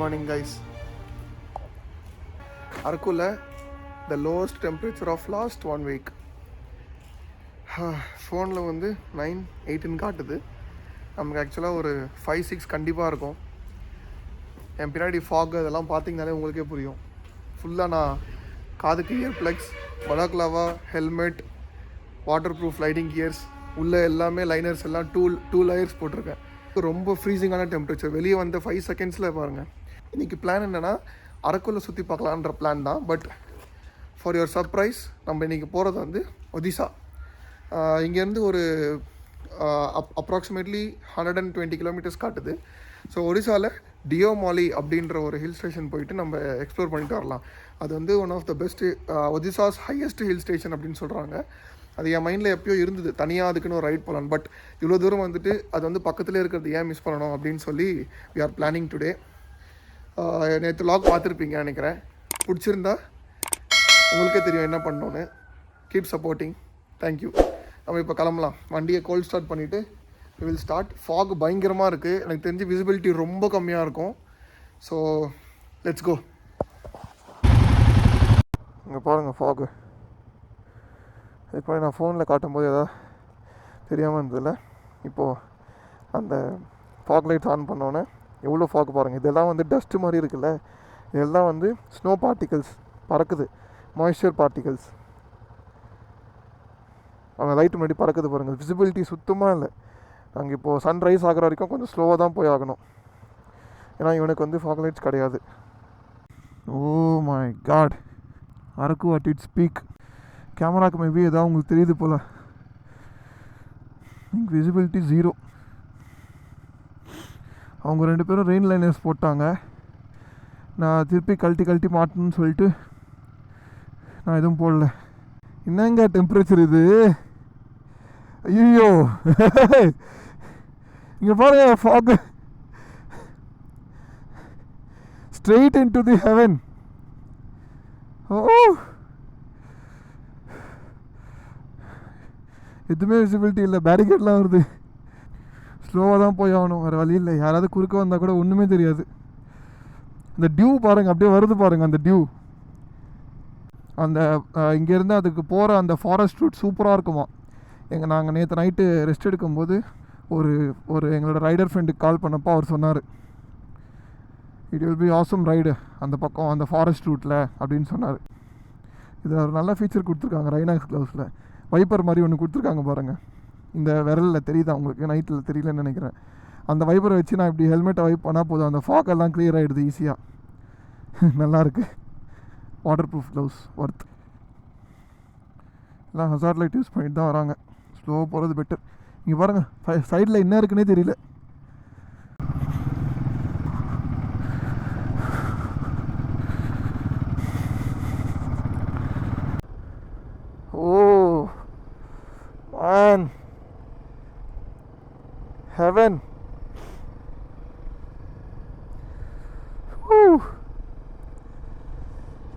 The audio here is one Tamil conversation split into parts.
morning guys. Arakula, the lowest temperature of last 1 week. ஃபோனில் வந்து 9-8 காட்டுது. நமக்கு ஆக்சுவலாக ஒரு 5-6 கண்டிப்பாக இருக்கும். என் பின்னாடி ஃபாக் அதெல்லாம் பார்த்தீங்கனாலே உங்களுக்கே புரியும். ஃபுல்லாக நான் காதுக்கு ear plugs, balaclava, helmet, water proof lighting gears, உள்ளே எல்லாமே லைனர்ஸ் எல்லாம் டூ லேயர்ஸ் போட்டிருக்கேன். ரொம்ப ஃப்ரீசிங்கான டெம்பரேச்சர். வெளியே வந்து 5 செகண்ட்ஸில் பாருங்கள். இன்றைக்கி பிளான் என்னென்னா அரக்குள்ளே சுற்றி பார்க்கலான்ற பிளான் தான். பட் ஃபார் யுவர் சர்ப்ரைஸ் நம்ம இன்றைக்கி போகிறது வந்து ஒடிசா. இங்கேருந்து ஒரு அப்ராக்சிமேட்லி 120 கிலோமீட்டர்ஸ் காட்டுது. ஸோ ஒடிசாவில் டியோமாலி அப்படின்ற ஒரு ஹில் ஸ்டேஷன் போயிட்டு நம்ம எக்ஸ்ப்ளோர் பண்ணிட்டு வரலாம். அது வந்து one of the best Odisha's highest hill station அப்படின்னு சொல்கிறாங்க. அது என் மைண்டில் எப்போயோ இருந்தது, தனியாக அதுக்குன்னு ஒரு ரைட் போகலான்னு. பட் இவ்வளோ தூரம் வந்துட்டு அது வந்து பக்கத்துலேயே இருக்கிறது ஏன் மிஸ் பண்ணணும் அப்படின்னு சொல்லி வி ஆர் பிளானிங் டுடே. நேற்று லாக் பார்த்துருப்பீங்க நினைக்கிறேன். பிடிச்சிருந்தா உங்களுக்கே தெரியும் என்ன பண்ணணுன்னு. Keep supporting. தேங்க்யூ. நம்ம இப்போ கிளம்பலாம். வண்டியை கோல்ட் ஸ்டார்ட் பண்ணிவிட்டு வில் ஸ்டார்ட். ஃபாக் பயங்கரமாக இருக்குது. எனக்கு தெரிஞ்சு விசிபிலிட்டி ரொம்ப கம்மியாக இருக்கும். So let's go. இங்கே பாருங்கள் ஃபாகு. இப்போ நான் ஃபோனில் காட்டும்போது எதாவது தெரியாமல் இருந்ததில்ல. இப்போது அந்த ஃபாக் லைட்ஸ் ஆன் பண்ணோன்னே எவ்வளோ ஃபாக் பாருங்கள். இதெல்லாம் வந்து டஸ்ட்டு மாதிரி இருக்குல்ல, இதெல்லாம் வந்து ஸ்னோ பார்ட்டிகல்ஸ் பறக்குது, மாய்ஸ்சர் பார்ட்டிகல்ஸ். அவங்க லைட்டு முன்னாடி பறக்குது பாருங்கள். விசிபிலிட்டி சுத்தமாக இல்லை. நாங்கள் இப்போது சன்ரைஸ் ஆகிற வரைக்கும் கொஞ்சம் ஸ்லோவாக தான் போய் ஆகணும். ஏன்னா இவனுக்கு வந்து ஃபாக் லைட்ஸ் கிடையாது. Oh my god, Araku at its peak. கேமராக்கு மேபி ஏதாவது உங்களுக்கு தெரியுது போல். விசிபிலிட்டி 0. அவங்க 2 பேரும் ரெயின் லைனர்ஸ் போட்டாங்க. நான் திருப்பி கழட்டி மாட்டணும்னு சொல்லிட்டு நான் எதுவும் போடல. என்னங்க டெம்பரேச்சர் இது? ஐயோ இங்கே பாருங்க, fog straight in to the heaven. Oh, எதுவுமே விசிபிலிட்டி இல்லை. பேரிகேட்லாம் வருது. ஸ்லோவாக தான் போய் ஆகணும், வேறு வழி இல்லை. யாராவது குறுக்க வந்தால் கூட ஒன்றுமே தெரியாது. அந்த டியூ பாருங்கள், அப்படியே வருது பாருங்கள் அந்த டியூ. அந்த இங்கேருந்து அதுக்கு போகிற அந்த ஃபாரஸ்ட் ரூட் சூப்பராக இருக்குமா. நாங்கள் நேற்று நைட்டு ரெஸ்ட் எடுக்கும்போது ஒரு எங்களோட ரைடர் ஃப்ரெண்டுக்கு கால் பண்ணப்போ அவர் சொன்னார், it will be awesome ride அந்த பக்கம் அந்த ஃபாரஸ்ட் ரூட்டில் அப்படின்னு சொன்னார். இதில் ஒரு நல்ல ஃபீச்சர் கொடுத்துருக்காங்க ரைனாக்ஸ் க்ளவுஸில். வைப்பர் மாதிரி ஒன்று கொடுத்துருக்காங்க பாருங்கள். இந்த விரலில் தெரியுதா உங்களுக்கு? நைட்டில் தெரியலன்னு நினைக்கிறேன். அந்த வைப்பரை வச்சு நான் இப்படி ஹெல்மெட்டை வைப் பண்ணால் போதும், அந்த ஃபாக் எல்லாம் கிளியர் ஆகிடுது ஈஸியாக. நல்லாயிருக்கு. Water proof gloves worth. எல்லாம் ஹசார்ட் லைட் யூஸ் பண்ணிட்டு தான் வராங்க. ஸ்லோவாக போகிறது பெட்டர். இங்கே பாருங்கள், சைடில் என்ன இருக்குன்னே தெரியல. Oh man, heaven.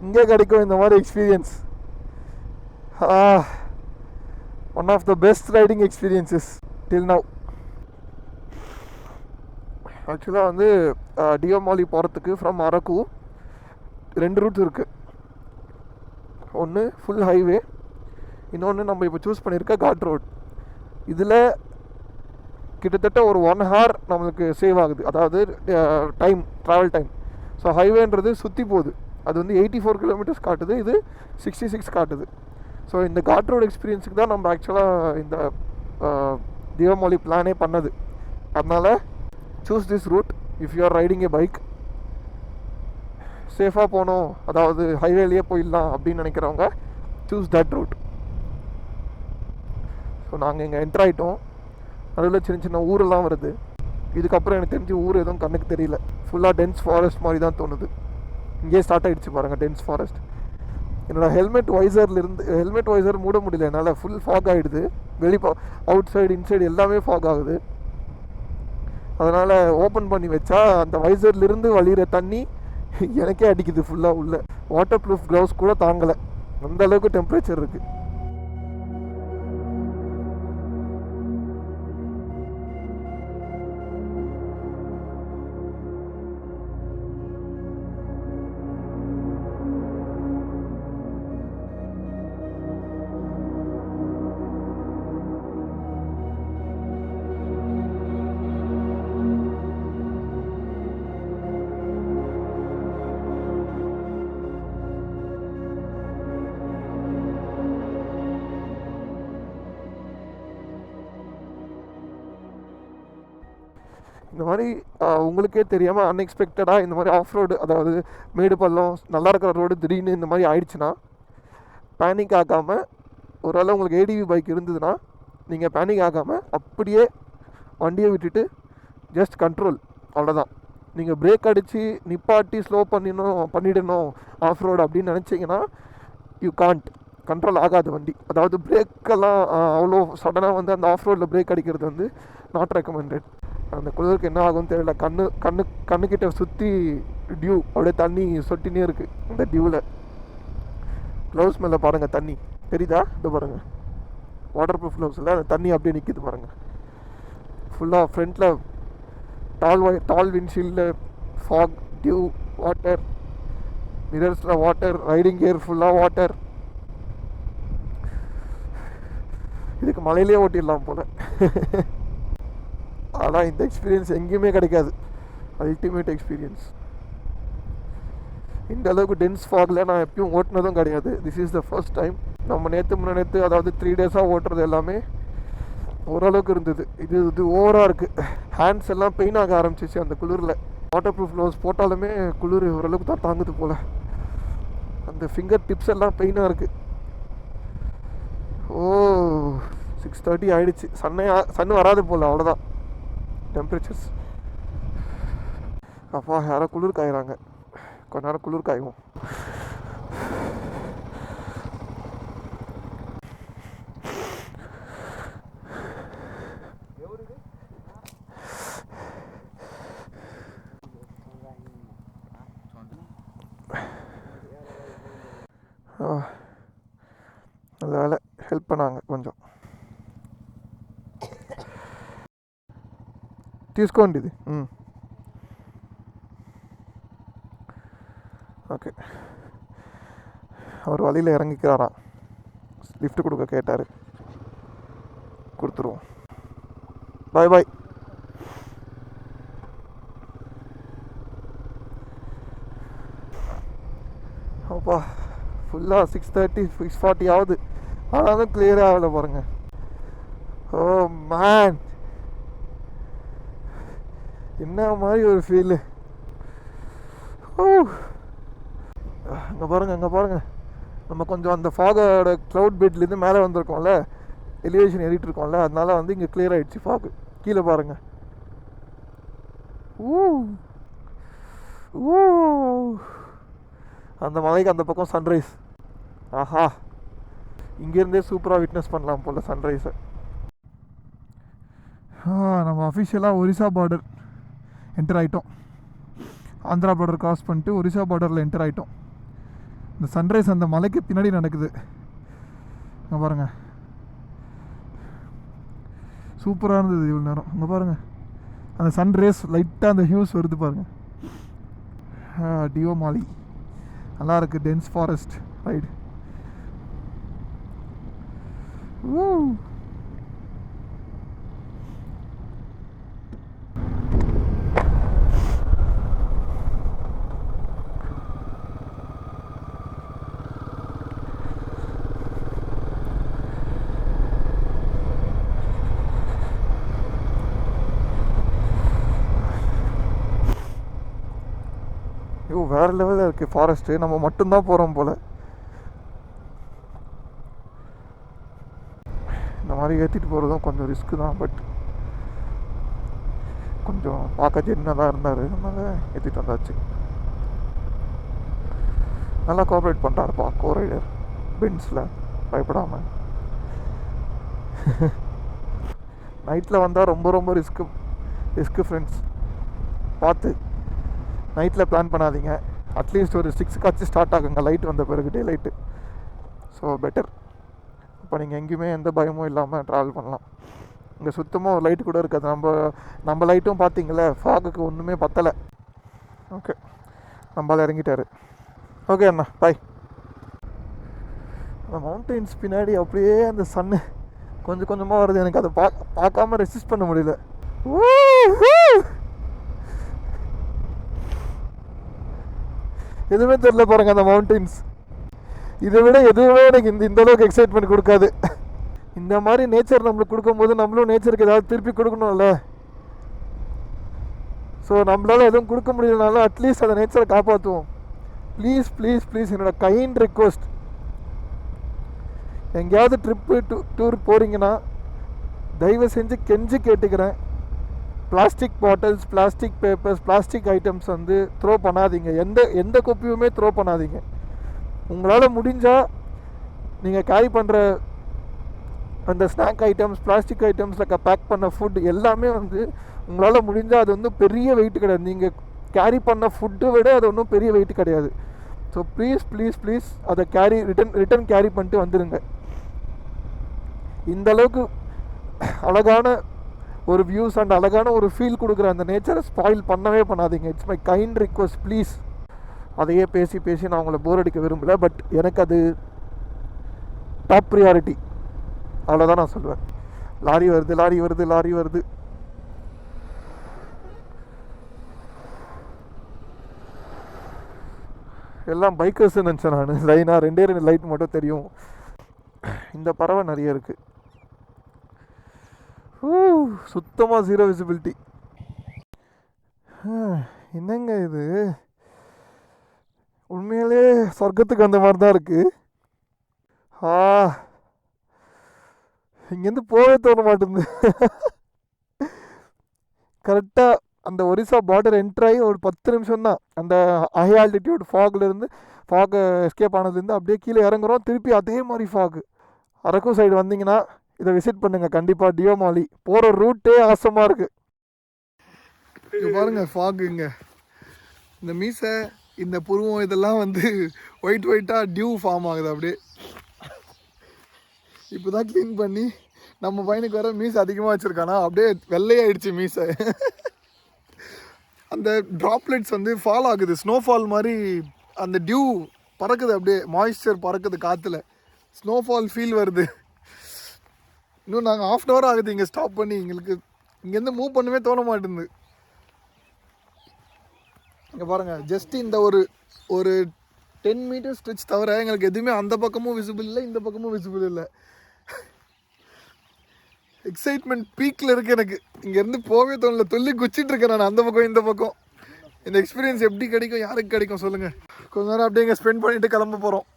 இங்கே கிடைக்கும் இந்த மாதிரி experience. One of the best riding experiences till now. ஆக்சுவலாக வந்து டியோமாலி போகிறதுக்கு ஃப்ரம் அரக்கு 2 ரூட்ஸ் இருக்குது. ஒன்று ஃபுல் ஹைவே, இன்னொன்று நம்ம இப்போ சூஸ் பண்ணியிருக்க காட் ரோட். இதில் கிட்டத்தட்ட ஒரு 1 hour நம்மளுக்கு சேவ் ஆகுது, அதாவது ட்ராவல் டைம். ஸோ ஹைவேன்றது சுற்றி போகுது. அது வந்து 84 கிலோமீட்டர்ஸ் காட்டுது, இது 66 காட்டுது. ஸோ இந்த காட் ரோட் எக்ஸ்பீரியன்ஸுக்கு தான் நம்ம ஆக்சுவலாக இந்த டியோமாலி பிளானே பண்ணது. அதனால் choose this route if you are riding a bike. சேஃபாக போகணும், அதாவது ஹைவேலேயே போயிடலாம் அப்படின்னு நினைக்கிறவங்க சூஸ் தட் ரூட். ஸோ நாங்கள் இங்கே என்டர் ஆகிட்டோம். நடுவில் சின்ன ஊரெல்லாம் வருது. இதுக்கப்புறம் எனக்கு தெரிஞ்சு ஊர் எதுவும் கண்ணுக்கு தெரியல. ஃபுல்லாக டென்ஸ் ஃபாரஸ்ட் மாதிரி தான் தோணுது. இங்கே ஸ்டார்ட் ஆகிடுச்சு பாருங்கள் டென்ஸ் ஃபாரஸ்ட். என்னோடய ஹெல்மெட் வைசர் மூட முடியல என்னால். ஃபுல் ஃபாக் ஆகிடுது. அவுட் சைடு இன்சைடு எல்லாமே ஃபாக் ஆகுது. அதனால் ஓப்பன் பண்ணி வச்சா அந்த வைசர்லேருந்து வழிகிற தண்ணி எனக்கே அடிக்குது ஃபுல்லாக உள்ள. வாட்டர் ப்ரூஃப் க்ளவுஸ் கூட தாங்கலை, அந்தளவுக்கு டெம்பரேச்சர் இருக்குது. இந்த மாதிரி உங்களுக்கே தெரியாமல் அன்எக்ஸ்பெக்டடாக இந்த மாதிரி ஆஃப் ரோடு, அதாவது மேடு பள்ளம் நல்லா இருக்கிற ரோடு திடீர்னு இந்த மாதிரி ஆயிடுச்சுன்னா பேனிக் ஆகாமல், ஓரளவு உங்களுக்கு ஏடிவி பைக் இருந்ததுன்னா நீங்கள் பேனிக் ஆகாமல் அப்படியே வண்டியை விட்டுட்டு ஜஸ்ட் கண்ட்ரோல், அவ்வளோதான். நீங்கள் பிரேக் அடித்து நிப்பாட்டி ஸ்லோ பண்ணிடணும் ஆஃப் ரோடு அப்படின்னு நினச்சிங்கன்னா யூ காண்ட், கண்ட்ரோல் ஆகாது வண்டி. அதாவது பிரேக்கெல்லாம் அவ்வளோ சடனாக வந்து அந்த ஆஃப் ரோடில் பிரேக் அடிக்கிறது வந்து நாட் ரெக்கமெண்டட். அந்த குளிருக்கு என்ன ஆகும்னு தெரியல. கண்ணுக்கிட்ட சுற்றி டியூ அப்படியே தண்ணி சொட்டினே இருக்குது. இந்த டியூவில் க்ளவுஸ் மேலே பாருங்கள் தண்ணி தெரியுதா? இது பாருங்கள், வாட்டர் ப்ரூஃப் க்ளவுஸில் அந்த தண்ணி அப்படியே நிற்கிது பாருங்கள். ஃபுல்லாக ஃப்ரண்ட்டில் டால் விண்ட்ஷீல்டில் ஃபாக், டியூ, வாட்டர், மிரர்ஸில் வாட்டர், ரைடிங் கியர் ஃபுல்லாக வாட்டர். இதுக்கு மலையிலே ஓட்டிடலாம் போல். ஆனால் இந்த எக்ஸ்பீரியன்ஸ் எங்கேயுமே கிடைக்காது. Ultimate experience. இந்த அளவுக்கு டென்ஸ் ஃபாகில் நான் எப்பயும் ஓட்டினதும் கிடையாது. This is the first time. நம்ம நேற்று அதாவது 3 டேஸாக ஓட்டுறது எல்லாமே ஓரளவுக்கு இருந்தது. இது ஓவராக இருக்குது. ஹேண்ட்ஸ் எல்லாம் பெயின் ஆக ஆரம்பிச்சிச்சு அந்த குளிரில். வாட்டர் ப்ரூஃப் க்ளவுஸ் போட்டாலுமே குளிர் ஓரளவுக்கு தான் தாங்குது போல். அந்த ஃபிங்கர் டிப்ஸ் எல்லாம் பெயினாக இருக்குது. ஓ 6:30 ஆகிடுச்சு. சன்னு வராது போல், அவ்வளோதான் டெம்பரேச்சர்ஸ். அப்பா யாரோ குளிர் காயிறாங்க, கொஞ்ச நேரம் குளிர் காய்வோம். நல்ல வேலை ஹெல்ப் பண்ணாங்க కొంచెం. తీసుకోండి ఇది. ஓகே, அவர் வழியில் இறங்கிக்கிறாராம். லிஃப்ட் கொடுக்க கேட்டார், கொடுத்துருவோம். பாய் பாய். அப்பா ஃபுல்லாக 6:30 6:40 ஆகுது, ஆனாலும் கிளியராக ஆகலை பாருங்கள். ஓ மேன், என்ன மாதிரி ஒரு ஃபீலு. அங்கே பாருங்கள் நம்ம கொஞ்சம் அந்த ஃபாகோட க்ளவுட் பெட்லேருந்து மேலே வந்திருக்கோம்ல, எலிவேஷன் ஏறிட்டு இருக்கோம்ல, அதனால வந்து இங்கே கிளியர் ஆகிடுச்சு ஃபாகு. கீழே பாருங்கள். அந்த மலைக்கு அந்த பக்கம் சன்ரைஸ். ஆஹா, இங்கேருந்தே சூப்பராக விட்னஸ் பண்ணலாம் போல் சன்ரைஸை. நம்ம அஃபிஷியலாக ஒரிசா பார்டர் என்டர் ஆகிட்டோம். ஆந்திரா பார்டர் கிராஸ் பண்ணிட்டு ஒரிசா பார்டரில் என்டர் ஆகிட்டோம். இந்த சன்ரைஸ் அந்த மலைக்கு பின்னாடி நடக்குது. இங்கே பாருங்கள், சூப்பராக இருந்தது இவ்வளோ நேரம். இங்கே பாருங்கள், அந்த சன்ரைஸ் லைட்டாக அந்த ஹியூஸ் வருது பாருங்கள். டியோமாலி நல்லா இருக்குது. Dense forest ride. வேறு லெவலில் இருக்குது ஃபாரஸ்ட்டு. நம்ம மட்டும்தான் போகிறோம் போல். இந்த மாதிரி ஏற்றிட்டு போகிறதும் கொஞ்சம் ரிஸ்க்கு தான், பட் கொஞ்சம் பார்க்க ஜென்னதாக இருந்தார், அதனால் ஏற்றிட்டு வந்தாச்சு. நல்லா கோஆப்ரேட் பண்ணுறாருப்பா கோ ரைடர் பென்ஸில், பயப்படாமல். நைட்டில் வந்தால் ரொம்ப ரொம்ப ரிஸ்க்கு ஃப்ரெண்ட்ஸ். பார்த்து நைட்டில் பிளான் பண்ணாதீங்க. அட்லீஸ்ட் ஒரு 6 ஸ்டார்ட் ஆகுங்க லைட் வந்த பிறகு, டே லைட்டு. So better. இப்போ நீங்கள் எங்கேயுமே எந்த பயமும் இல்லாமல் ட்ராவல் பண்ணலாம். இங்கே சுத்தமாக ஒரு லைட்டு கூட இருக்காது. நம்ம லைட்டும் பார்த்தீங்களே, ஃபாகுக்கு ஒன்றுமே பத்தலை. ஓகே, நம்மளால் இறங்கிட்டார். ஓகே அண்ணா, பாய். அந்த மவுண்டெயின்ஸ் பின்னாடி அப்படியே அந்த சன்னு கொஞ்சம் கொஞ்சமாக வருது. எனக்கு அதை பார்க்காம ரெசிஸ்ட் பண்ண முடியல. எதுவுமே தெரியல பாருங்கள் அந்த மவுண்டெயின்ஸ். இதை விட எதுவுமே எனக்கு இந்த அளவுக்கு எக்ஸைட்மெண்ட் கொடுக்காது. இந்த மாதிரி நேச்சர் நம்மளுக்கு கொடுக்கும்போது நம்மளும் நேச்சருக்கு ஏதாவது திருப்பி கொடுக்கணும்ல. ஸோ நம்மளால் எதுவும் கொடுக்க முடியலனாலும் அட்லீஸ்ட் அந்த நேச்சரை காப்பாற்றுவோம். ப்ளீஸ் ப்ளீஸ் ப்ளீஸ், என்னோட கைண்ட் ரிக்வெஸ்ட். எங்கேயாவது ட்ரிப்பு டூர் போகிறீங்கன்னா தயவு செஞ்சு கெஞ்சி கேட்டுக்கிறேன், plastic bottles, plastic papers, plastic items வந்து த்ரோ பண்ணாதீங்க. எந்த குப்பையுமே த்ரோ பண்ணாதீங்க. உங்களால் முடிஞ்சால் நீங்கள் கேரி பண்ணுற அந்த ஸ்நாக் ஐட்டம்ஸ், பிளாஸ்டிக் ஐட்டம்ஸில் பேக் பண்ண ஃபுட் எல்லாமே வந்து உங்களால் முடிஞ்சால் அது வந்து பெரிய வெயிட் கிடையாது. நீங்கள் கேரி பண்ண ஃபுட்டை விட அது ஒன்றும் பெரிய வெயிட் கிடையாது. ஸோ ப்ளீஸ் ப்ளீஸ் ப்ளீஸ் அதை ரிட்டன் கேரி பண்ணிட்டு வந்துடுங்க. இந்தளவுக்கு அழகான ஒரு வியூஸ் அண்ட் அழகான ஒரு ஃபீல் கொடுக்குற அந்த நேச்சரை ஸ்பாயில் பண்ணவே பண்ணாதீங்க. It's my kind request please. அதையே பேசி பேசி நான் உங்களை போர் அடிக்க விரும்பலை. பட் எனக்கு அது டாப் ப்ரியாரிட்டி. அவ்வளோதான் நான் சொல்லுவேன். லாரி வருது, லாரி வருது, லாரி வருது. எல்லாம் பைக்கர்ஸ் நினச்சேன் நான். லைனாக 2 லைட் மட்டும் தெரியும். இந்த பறவை நிறைய இருக்குது. சுத்தமாக 0 விசிபிலிட்டி. என்னங்க இது, உண்மையிலே சொர்க்கத்துக்கு அந்த மாதிரி தான் இருக்குது. இங்கேருந்து போகவே தோண மாட்டேங்குது. கரெக்டாக அந்த ஒரிசா பார்டர் என்ட்ராகி ஒரு 10 நிமிஷம் தான். அந்த ஹை ஆல்டிடியூட் ஃபாக்லேருந்து எஸ்கேப் ஆனதுலேருந்து அப்படியே கீழே இறங்குறோம். திருப்பி அதே மாதிரி ஃபாக். அரக்கு சைடு வந்தீங்கன்னா இதை விசிட் பண்ணுங்கள் கண்டிப்பாக. டியோமாலி போகிற ரூட்டே ஆசமாக இருக்குது. இது பாருங்கள் ஃபாக். இங்கே இந்த மீசை, இந்த புருவம் இதெல்லாம் வந்து ஒயிட்டாக டியூ ஃபார்ம் ஆகுது. அப்படியே இப்போ தான் க்ளீன் பண்ணி நம்ம பையனுக்கு வர மீசை அதிகமாக வச்சுருக்கானா, அப்படியே வெள்ளையாயிடுச்சு மீசை. அந்த ட்ராப்லெட்ஸ் வந்து ஃபால் ஆகுது, ஸ்னோஃபால் மாதிரி. அந்த டியூ பறக்குது, அப்படியே மாய்ஸ்சர் பறக்குது காற்றுல. ஸ்னோஃபால் ஃபீல் வருது. இன்னும் நாங்கள் 1/2 hour ஆகுது இங்கே ஸ்டாப் பண்ணி. எங்களுக்கு இங்கேருந்து மூவ் பண்ணவே தோண மாட்டேங்குது. இங்கே பாருங்கள், ஜஸ்ட் இந்த ஒரு 10 மீட்டர் ஸ்ட்ரெச் தவிர எங்களுக்கு எதுவுமே அந்த பக்கமும் விசிபிள் இல்லை, இந்த பக்கமும் விசிபிள் இல்லை. எக்ஸைட்மெண்ட் பீக்கில் இருக்குது எனக்கு. இங்கேருந்து போகவே தோணல, சொல்லி குச்சிட்டு இருக்கேன் நான் அந்த பக்கம் இந்த பக்கம். இந்த எக்ஸ்பீரியன்ஸ் எப்படி கிடைக்கும், யாருக்கு கிடைக்கும் சொல்லுங்கள். கொஞ்ச நேரம் அப்படியே இங்கே ஸ்பெண்ட் பண்ணிவிட்டு கிளம்ப போகிறோம்.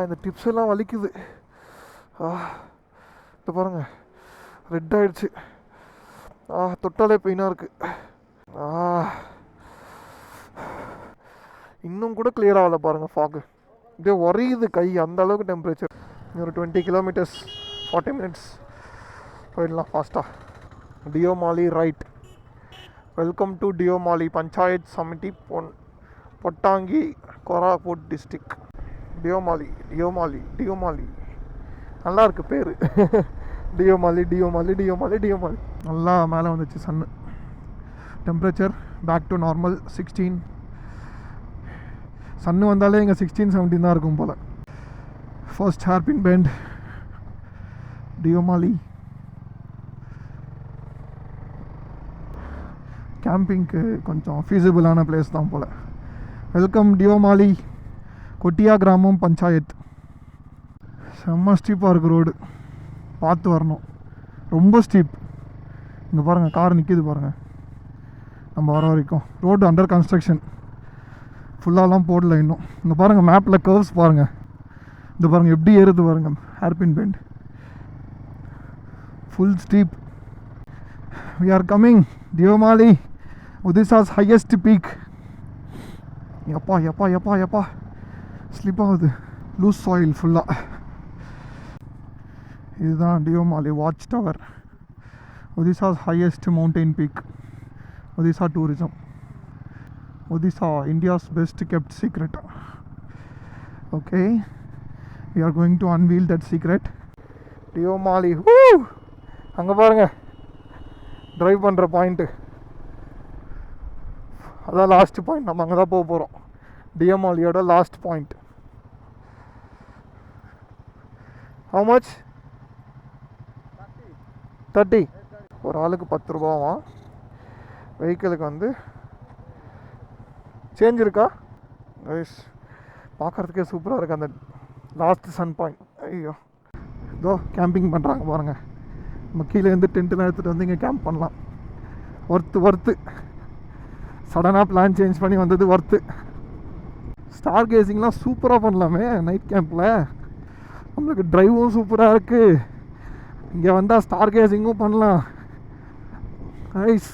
இந்த டிப்ஸ் எல்லாம் வலிக்குது. இப்போ பாருங்கள், ரெட் ஆகிடுச்சு. தொட்டாலே பெயினாக இருக்குது. இன்னும் கூட கிளியர் ஆகலை பாருங்கள் ஃபாகு. இப்படியே உரையுது கை, அந்த அளவுக்கு டெம்பரேச்சர். ஒரு 20 கிலோமீட்டர்ஸ் 40 மினிட்ஸ் போயிடலாம் ஃபாஸ்ட்டாக. Deomali right. Welcome to Deomali panchayat samiti Pottangi Koraput district. Deomali Deomali Deomali நல்லா இருக்கு பேர். டியோமாலி டியோமாலி டியோமாலி டியோமாலி. நல்லா மேலே வந்துச்சு sun. Temperature back to normal 16. Sun வந்தாலே இங்கே 16-17 தான் இருக்கும் போல். First hairpin bend Deomali. கேம்பிங்க்கு கொஞ்சம் ஃபீஸிபிளான பிளேஸ் தான் போல். வெல்கம் டியோமாலி கொட்டியா கிராமம் பஞ்சாயத். செம்ம ஸ்டீப்பாக இருக்குது ரோடு, பார்த்து வரணும். ரொம்ப ஸ்டீப். இங்கே பாருங்கள், கார் நிற்கிது பாருங்கள். நம்ம வர வரைக்கும் ரோடு அண்டர் கன்ஸ்ட்ரக்ஷன், ஃபுல்லாலாம் போடல இன்னும். இங்கே பாருங்கள், மேப்பில் கர்வ்ஸ் பாருங்கள். இந்த பாருங்கள் எப்படி ஏறுது பாருங்கள். Hairpin bend full steep. We are coming Deomali, Odisha's highest peak. எப்பா எப்பா எப்பா எப்பா ஸ்லிப் ஆகுது. லூஸ் சாயில் ஃபுல்லாக. இதுதான் Deomali watch tower, Odisha's highest mountain peak. Odisha tourism. Odisha India's best kept secret. Okay, we are going to unveil that secret. Deomali. அங்கே பாருங்கள், ட்ரைவ் பண்ணுற பாயிண்ட்டு. அதான் லாஸ்ட் பாயிண்ட். நம்ம அங்கே தான் போக போகிறோம். டியோமாலியோட லாஸ்ட் பாயிண்ட். How much? 30. ஒரு ஆளுக்கு 10 ரூபாவா. வெஹிக்கிளுக்கு வந்து சேஞ்ச் இருக்கா கைஸ்? பார்க்குறதுக்கே சூப்பராக இருக்குது அந்த லாஸ்ட் சன் பாயிண்ட். ஐயோ இதோ கேம்பிங் பண்ணுறாங்க பாருங்கள். நம்ம கீழே இருந்து டென்ட்லாம் எடுத்துகிட்டு வந்து இங்கே கேம்ப் பண்ணலாம். ஒர்த்து சடனாக பிளான் சேஞ்ச் பண்ணி வந்தது ஒர்த்து. ஸ்டார் கேசிங்லாம் சூப்பராக பண்ணலாமே நைட் கேம்பில். நம்மளுக்கு ட்ரைவும் சூப்பராக இருக்குது. இங்கே வந்தால் ஸ்டார் கேசிங்கும் பண்ணலாம். ஐஸ்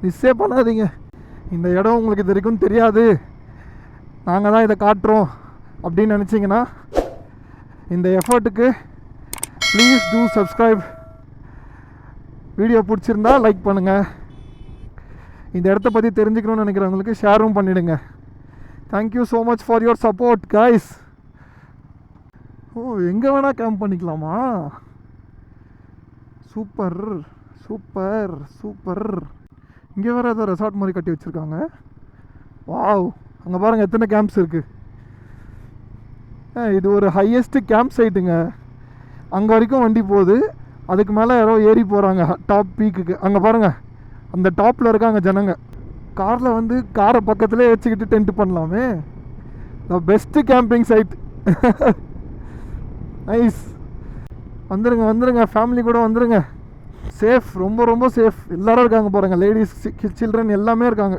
மிஸ்ஸே பண்ணாதீங்க. இந்த இடம் உங்களுக்கு இது வரைக்கும் தெரியாது, நாங்கள் தான் இதை காட்டுறோம் அப்படின்னு நினச்சிங்கன்னா இந்த எஃபர்ட்டுக்கு ப்ளீஸ் டூ சப்ஸ்கிரைப். வீடியோ பிடிச்சிருந்தா லைக் பண்ணுங்கள். இந்த இடத்த பற்றி தெரிஞ்சுக்கணும்னு நினைக்கிறவங்களுக்கு ஷேரும் பண்ணிவிடுங்க. Thank you so much for your support guys. Oh எங்கே வேணால் கேம்ப் பண்ணிக்கலாமா? Super super super. இங்கே வேறு ஏதோ ரெசார்ட் மாதிரி கட்டி வச்சுருக்காங்க. வாவ், அங்கே பாருங்கள் எத்தனை கேம்ப்ஸ் இருக்குது. இது ஒரு ஹையஸ்ட்டு கேம்ப் சைட்டுங்க. அங்கே வரைக்கும் வண்டி போகுது, அதுக்கு மேலே யாரோ ஏறி போகிறாங்க டாப் பீக்குக்கு. அங்கே பாருங்கள் அந்த டாப்பில் இருக்காங்க ஜனங்க. காரில் வந்து காரை பக்கத்துலேயே வச்சுக்கிட்டு டென்ட் பண்ணலாமே. The best camping site. Nice. வந்துடுங்க ஃபேமிலி கூட வந்துடுங்க. சேஃப், ரொம்ப சேஃப். எல்லோரும் இருக்காங்க பாருங்கள், லேடிஸ் சில்ட்ரன் எல்லாமே இருக்காங்க.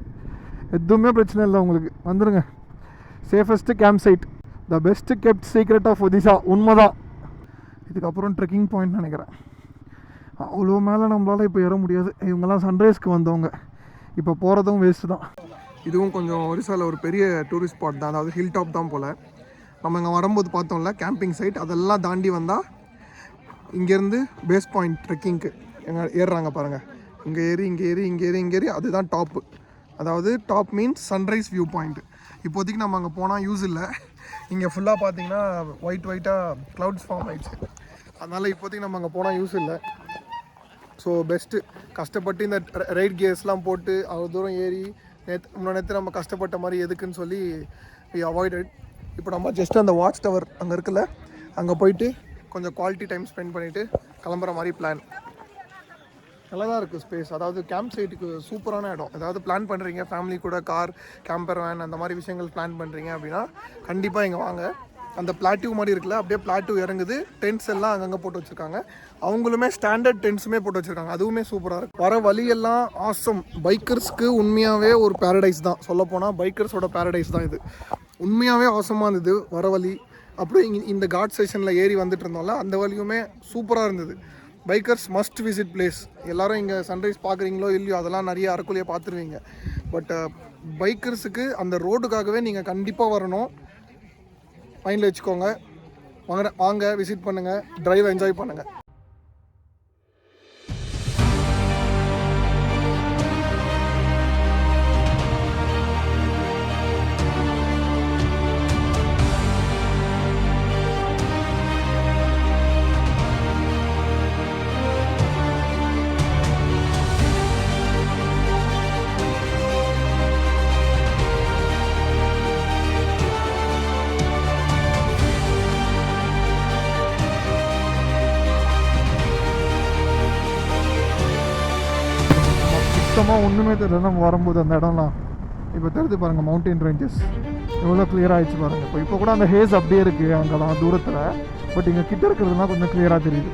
எதுவுமே பிரச்சனை இல்லை உங்களுக்கு. வந்துடுங்க. Safest camp site, the best kept secret of Odisha. உண்மைதான். இதுக்கப்புறம் ட்ரெக்கிங் பாயிண்ட் நினைக்கிறேன். அவ்வளோ மேலே நம்மளால் இப்போ ஏற முடியாது. இவங்கெல்லாம் சன்ரைஸ்க்கு வந்தவங்க, இப்போ போகிறதும் வேஸ்ட்டு தான். இதுவும் கொஞ்சம் ஒரிசாவில் ஒரு பெரிய டூரிஸ்ட் ஸ்பாட் தான், அதாவது ஹில் டாப் தான் போல். நம்ம இங்கே வரும்போது பார்த்தோம்ல கேம்பிங் சைட், அதெல்லாம் தாண்டி வந்தால் இங்கேருந்து பேஸ் பாயிண்ட் ட்ரெக்கிங்க்கு எங்கே ஏறுறாங்க பாருங்கள். இங்கே ஏறி அதுதான் டாப்பு. அதாவது top means sunrise view point. இப்போதைக்கு நம்ம அங்கே போனால் யூஸ் இல்லை. இங்கே ஃபுல்லாக பார்த்தீங்கன்னா ஒயிட்டாக க்ளவுட்ஸ் ஃபார்ம் ஆகிடுச்சு. அதனால் இப்போதைக்கு நம்ம அங்கே போனால் யூஸ் இல்லை. ஸோ பெஸ்ட்டு கஷ்டப்பட்டு இந்த ரைட் கியர்ஸ்லாம் போட்டு அவ்வளோ தூரம் ஏறி நேற்று நம்ம கஷ்டப்பட்ட மாதிரி எதுக்குன்னு சொல்லி வி அவாய்டட். இப்போ நம்ம ஜஸ்ட் அந்த வாட்ச் டவர் அங்கே இருக்குல்ல, அங்கே போயிட்டு கொஞ்சம் குவாலிட்டி டைம் ஸ்பெண்ட் பண்ணிவிட்டு கிளம்புற மாதிரி பிளான். நல்லா தான் இருக்குது ஸ்பேஸ். அதாவது கேம்ப் சைட்டுக்கு சூப்பரான இடம். ஏதாவது பிளான் பண்ணுறீங்க ஃபேமிலி கூட, கார், கேம்பர் வேன் அந்த மாதிரி விஷயங்கள் பிளான் பண்ணுறீங்க அப்படின்னா கண்டிப்பாக இங்கே வாங்க. அந்த பிளாட்டியூ மாதிரி இருக்குல்ல, அப்படியே பிளாட்டியூ இறங்குது. டென்ட்ஸ் எல்லாம் அங்கங்கே போட்டு வச்சுருக்காங்க. அவங்களுமே ஸ்டாண்டர்ட் டென்ட்ஸுமே போட்டு வச்சுருக்காங்க. அதுவுமே சூப்பராக இருக்குது. வர வழியெல்லாம் ஆசம். பைக்கர்ஸ்க்கு உண்மையாகவே ஒரு பேரடைஸ் தான். சொல்லப்போனால் பைக்கர்ஸோட பேரடைஸ் தான் இது. உண்மையாகவே ஆசமாக இருந்தது வர வழி. அப்படியே இந்த காட் செஷனில் ஏறி வந்துட்டு இருந்தோம்ல, அந்த வழியுமே சூப்பராக இருந்தது. Bikers must visit place. எல்லோரும் இங்கே சன்ரைஸ் பார்க்குறீங்களோ இல்லையோ, அதெல்லாம் நிறைய அரக்குலையே பார்த்துருவீங்க. பட் பைக்கர்ஸுக்கு அந்த ரோடுக்காகவே நீங்கள் கண்டிப்பாக வரணும். மைண்டில் வச்சுக்கோங்க. வாங்க விசிட் பண்ணுங்கள், ட்ரைவ் என்ஜாய் பண்ணுங்கள். சுத்தமாக ஒன்றுமே தெரியல நம்ம வரும்போது அந்த இடம்லாம். இப்போ தெரிஞ்சு பாருங்கள் மவுண்டைன் ரேஞ்சஸ் எவ்வளோ கிளியர் ஆகிடுச்சு பாருங்கள். இப்போ கூட அந்த ஹேஸ் அப்படியே இருக்குது அங்கெல்லாம் தூரத்தில். பட் இங்கே கிட்ட இருக்கிறதுலாம் கொஞ்சம் கிளியராக தெரியுது.